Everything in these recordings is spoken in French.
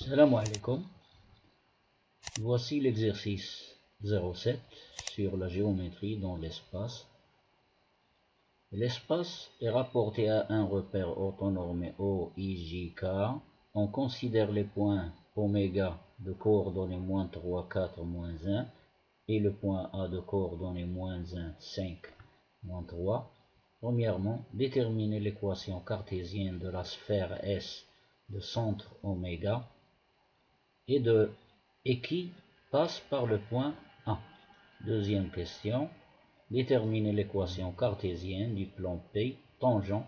Salam alaikum. Voici l'exercice 07 sur la géométrie dans l'espace. L'espace est rapporté à un repère orthonormé O, I, J, K. On considère les points oméga de coordonnées moins 3, 4, moins 1 et le point A de coordonnées moins 1, 5, moins 3. Premièrement, déterminer l'équation cartésienne de la sphère S de centre oméga et qui passe par le point A. Deuxième question, déterminer l'équation cartésienne du plan P tangent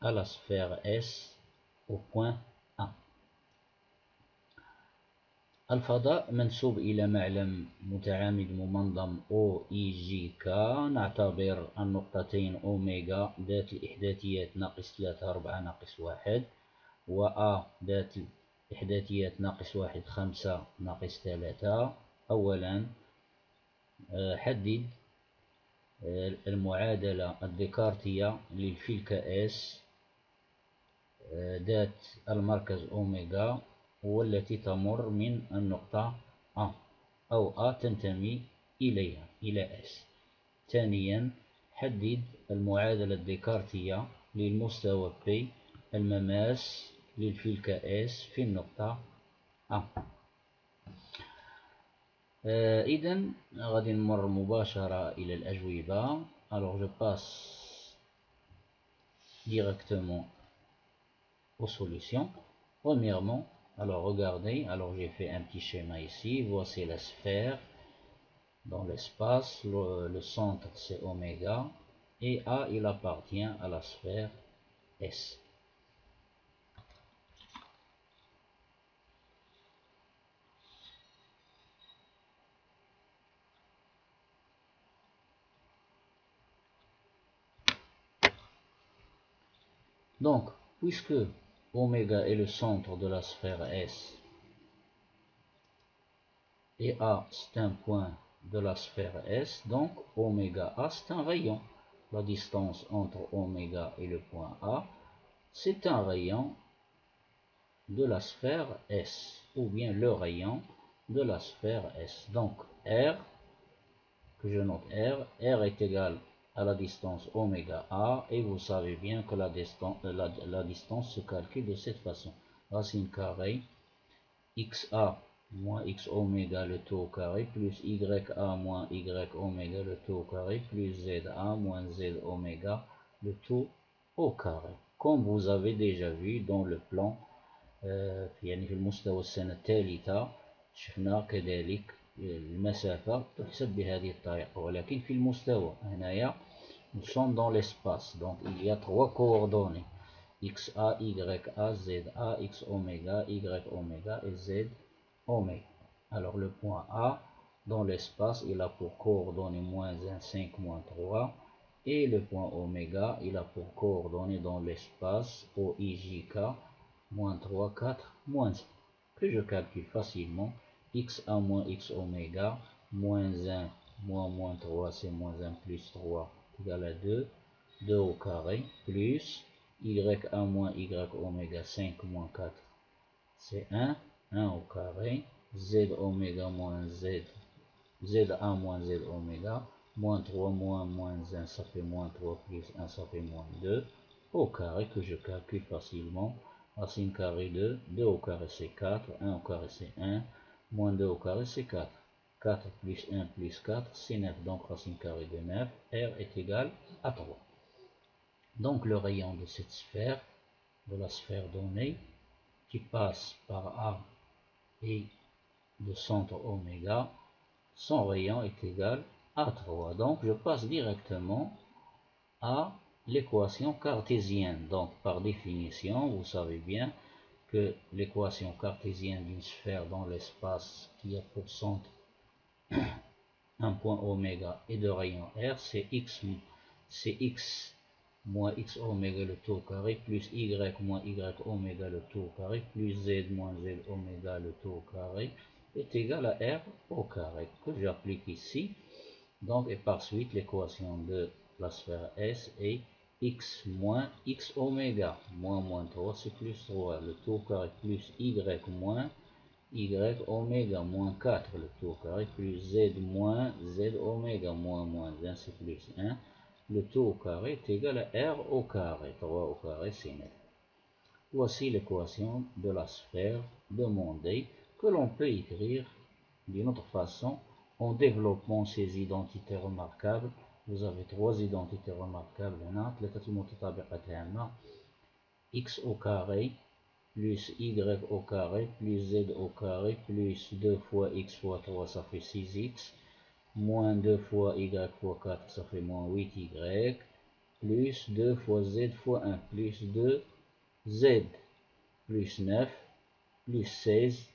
à la sphère S au point A. الفضاء منسوب إلى معلم متعامد ممنظم OEGK. نعتبر النقطتين أوميغا ذات الإحداثيات ناقص 3 4 ناقص 1 و A ذات إحداثيات ناقص 1 5 ناقص 3. أولا حدد المعادلة الديكارتية للفلكة S ذات المركز أوميغا والتي تمر من النقطة A أو A تنتمي إليها إلى S. ثانيا حدد المعادلة الديكارتية للمستوى P المماس للفلكة S في النقطة A. إذن غادي نمر مباشرة إلى الأجوبة. Alors je passe directement aux solutions. Premièrement, alors regardez, alors j'ai fait un petit schéma ici. Voici la sphère dans l'espace. Le centre c'est oméga et A il appartient à la sphère S. Donc, puisque oméga est le centre de la sphère S et A c'est un point de la sphère S, donc oméga A c'est un rayon. La distance entre oméga et le point A, c'est un rayon de la sphère S, ou bien le rayon de la sphère S. Donc R, que je note R est égal à la distance oméga A, et vous savez bien que la distance se calcule de cette façon. Racine carrée XA moins X oméga le tout au carré plus YA moins Y oméga le tout au carré plus ZA moins Z oméga le tout au carré. Comme vous avez déjà vu dans le plan يعني في المستوى السنة الثالثة شفنا كذلك المسافة تحسب بهذه الطريقة، ولكن في المستوى هنايا nous sommes dans l'espace, donc il y a trois coordonnées XA, YA, ZA, X oméga, Y oméga et Z oméga. Alors le point A dans l'espace il a pour coordonnées moins 1, 5, moins 3, et le point oméga il a pour coordonnées dans l'espace OIJK moins 3, 4, moins 1, que je calcule facilement. XA moins X oméga, moins 1, moins 3, c'est moins 1 plus 3 égale à 2, 2 au carré, plus YA moins Y oméga 5 moins 4, c'est 1, 1 au carré, Z oméga moins Z, ZA moins Z oméga, moins 3 moins 1, ça fait moins 3 plus 1, ça fait moins 2, au carré que je calcule facilement. Racine carrée de 2 au carré c'est 4, 1 au carré c'est 1, moins 2 au carré c'est 4. 4 plus 1 plus 4 c'est 9, donc racine carrée de 9, R est égal à 3. Donc le rayon de cette sphère, de la sphère donnée, qui passe par A et de centre oméga, son rayon est égal à 3. Donc je passe directement à l'équation cartésienne. Donc par définition, vous savez bien que l'équation cartésienne d'une sphère dans l'espace qui a pour centre un point oméga et de rayon R, c'est x moins x oméga le tout au carré plus y moins y oméga le tout au carré plus z moins z oméga le tout au carré est égal à R au carré, que j'applique ici. Donc, et par suite, l'équation de la sphère S est x moins x oméga, moins 3, c'est plus 3, le tour carré plus y moins y oméga, moins 4, le tour carré, plus z moins z oméga, moins 1, c'est plus 1. Le tour carré est égal à r au carré, 3 au carré, c'est 9. Voici l'équation de la sphère demandée que l'on peut écrire d'une autre façon en développant ces identités remarquables. Vous avez trois identités remarquables. X au carré plus y au carré plus z au carré plus 2 fois x fois 3, ça fait 6x, moins 2 fois y fois 4, ça fait moins 8y, plus 2 fois z fois 1, plus 2z, plus 9, plus 16,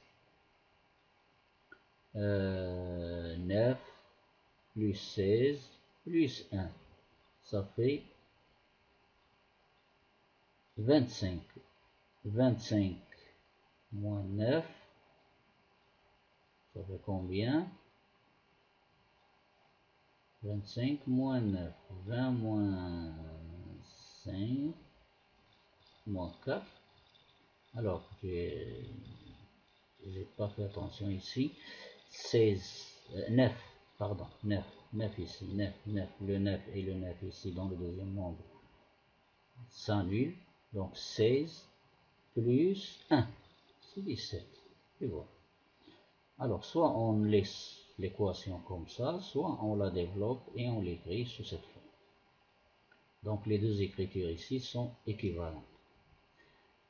9, plus 16, plus 1, ça fait 25. 25 moins 9, ça fait combien? 25 moins 9, 20 moins 5, moins 4. Alors, j'ai pas fait attention ici. 16, 9, pardon, 9 ici, 9, le 9 et le 9 ici dans le deuxième nombre s'annulent. Donc 16 plus 1, c'est 17. Et voilà. Alors, soit on laisse l'équation comme ça, soit on la développe et on l'écrit sous cette forme. Donc, les deux écritures ici sont équivalentes.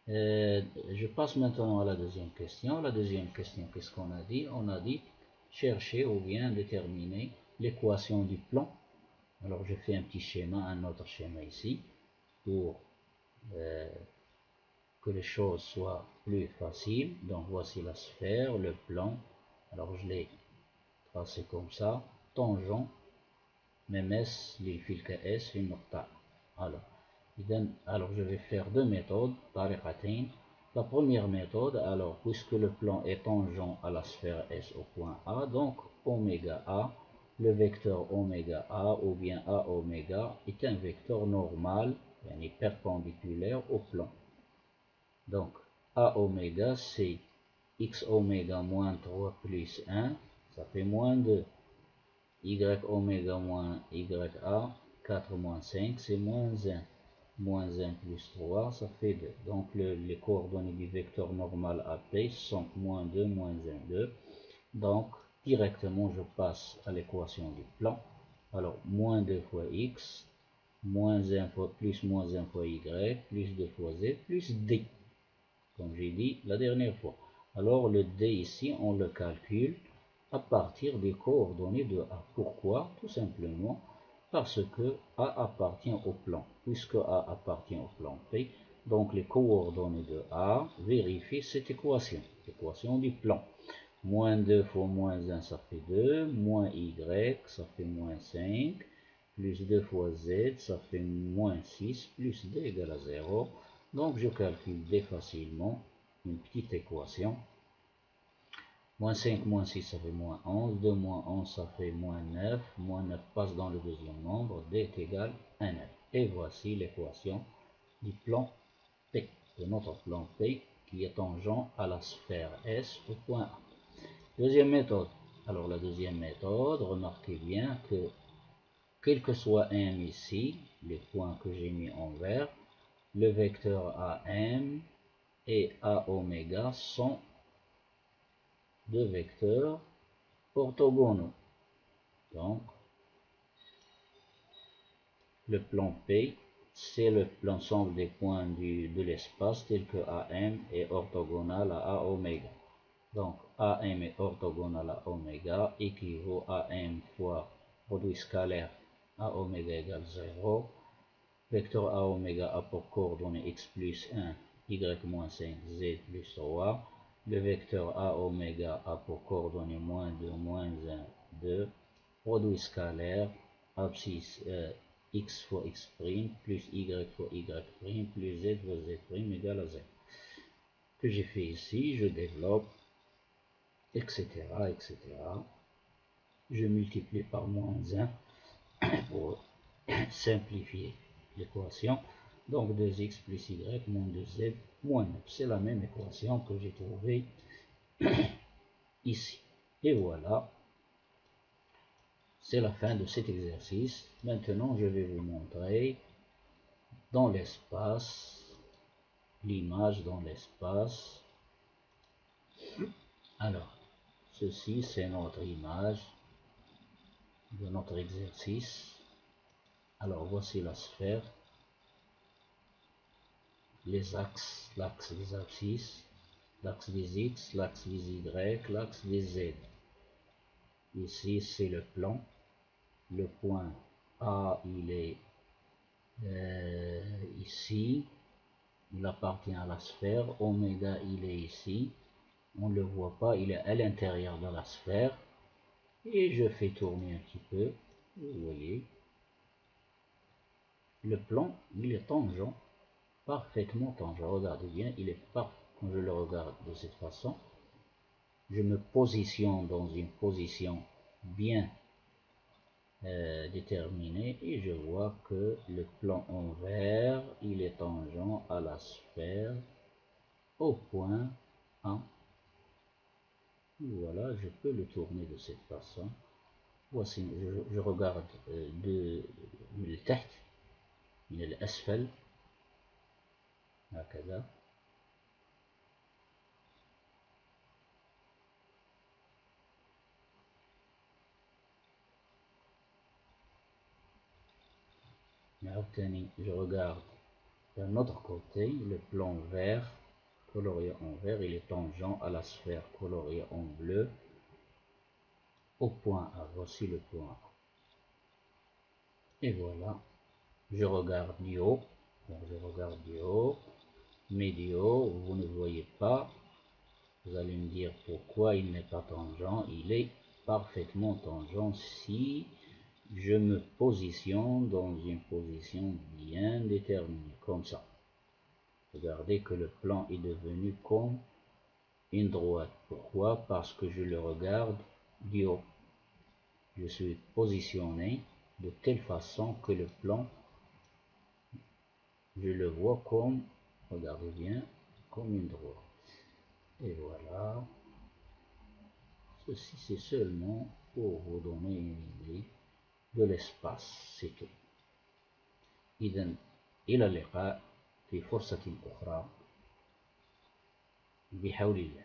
Je passe maintenant à la deuxième question. La deuxième question, qu'est-ce qu'on a dit? On a dit chercher ou bien déterminer l'équation du plan. Alors, je fais un petit schéma, un autre schéma ici, pour que les choses soient plus faciles. Donc, voici la sphère, le plan. Alors, je l'ai tracé comme ça. Tangent, مماس للفيل كأس في النقطة. Alors, je vais faire deux méthodes, طريقتين. La première méthode, alors, puisque le plan est tangent à la sphère S au point A, donc oméga A, le vecteur oméga A ou bien A oméga est un vecteur normal, yani perpendiculaire au plan. Donc, A oméga, c'est x oméga moins 3 plus 1, ça fait moins 2. Y oméga moins YA, 4 moins 5, c'est moins 1. Moins 1 plus 3, ça fait 2. Donc les coordonnées du vecteur normal AP sont moins 2, moins 1, 2. Donc directement je passe à l'équation du plan. Alors moins 2 fois X, moins 1 fois plus moins 1 fois Y, plus 2 fois Z, plus D. Comme j'ai dit la dernière fois. Alors le D ici, on le calcule à partir des coordonnées de A. Pourquoi? Tout simplement parce que A appartient au plan. Puisque A appartient au plan P, donc les coordonnées de A vérifient cette équation, l'équation du plan. Moins 2 fois moins 1, ça fait 2, moins Y, ça fait moins 5, plus 2 fois Z, ça fait moins 6, plus D égale à 0. Donc je calcule D facilement, une petite équation. Moins 5, moins 6, ça fait moins 11. 2 moins 11, ça fait moins 9. Moins 9 passe dans le deuxième nombre. D est égal à 9. Et voici l'équation du plan P, de notre plan P, qui est tangent à la sphère S au point A. Deuxième méthode. Alors la deuxième méthode, remarquez bien que, quel que soit M ici, les points que j'ai mis en vert, le vecteur AM et A oméga sont deux vecteurs orthogonaux. Donc, le plan P, c'est l'ensemble des points de l'espace tel que AM est orthogonal à A oméga. Donc, AM est orthogonal à oméga équivaut à AM fois produit scalaire A oméga égale 0. Vecteur A oméga a pour coordonnées x plus 1, y moins 5, z plus 3. Le vecteur A oméga a pour coordonnées moins 2, moins 1, 2. Produit scalaire abscisse x fois x' plus y fois y' plus z fois z' égale à 0. Que j'ai fait ici, je développe, etc., etc. Je multiplie par moins 1 pour simplifier l'équation. Donc 2x plus y moins 2z moins 9. C'est la même équation que j'ai trouvée ici. Et voilà, c'est la fin de cet exercice. Maintenant, je vais vous montrer dans l'espace, l'image dans l'espace. Alors, ceci c'est notre image de notre exercice. Alors voici la sphère, les axes, l'axe des abscisses, l'axe des x, l'axe des y, l'axe des z. Ici c'est le plan. Le point A il est ici, il appartient à la sphère. Oméga il est ici, on ne le voit pas, il est à l'intérieur de la sphère. Et je fais tourner un petit peu, vous voyez, le plan il est tangent, parfaitement tangent. Regardez bien, il est pas, quand je le regarde de cette façon, je me positionne dans une position bien déterminée et je vois que le plan en vert il est tangent à la sphère au point A. Voilà, je peux le tourner de cette façon. Voici, je regarde من التحت من الأسفل هكذا. Je regarde d'un autre côté, le plan vert, colorié en vert, il est tangent à la sphère coloriée en bleu au point A. Voici le point A. Et voilà, je regarde du haut. Donc je regarde du haut, mais du haut, vous ne voyez pas. Vous allez me dire pourquoi il n'est pas tangent. Il est parfaitement tangent si je me positionne dans une position bien déterminée, comme ça. Regardez que le plan est devenu comme une droite. Pourquoi? Parce que je le regarde du haut. Je suis positionné de telle façon que le plan, je le vois comme, regardez bien, comme une droite. Et voilà. Ceci c'est seulement pour vous donner une idée de l'espace, c'est tout. إذن إلى اللقاء في فرصة أخرى بحول الله.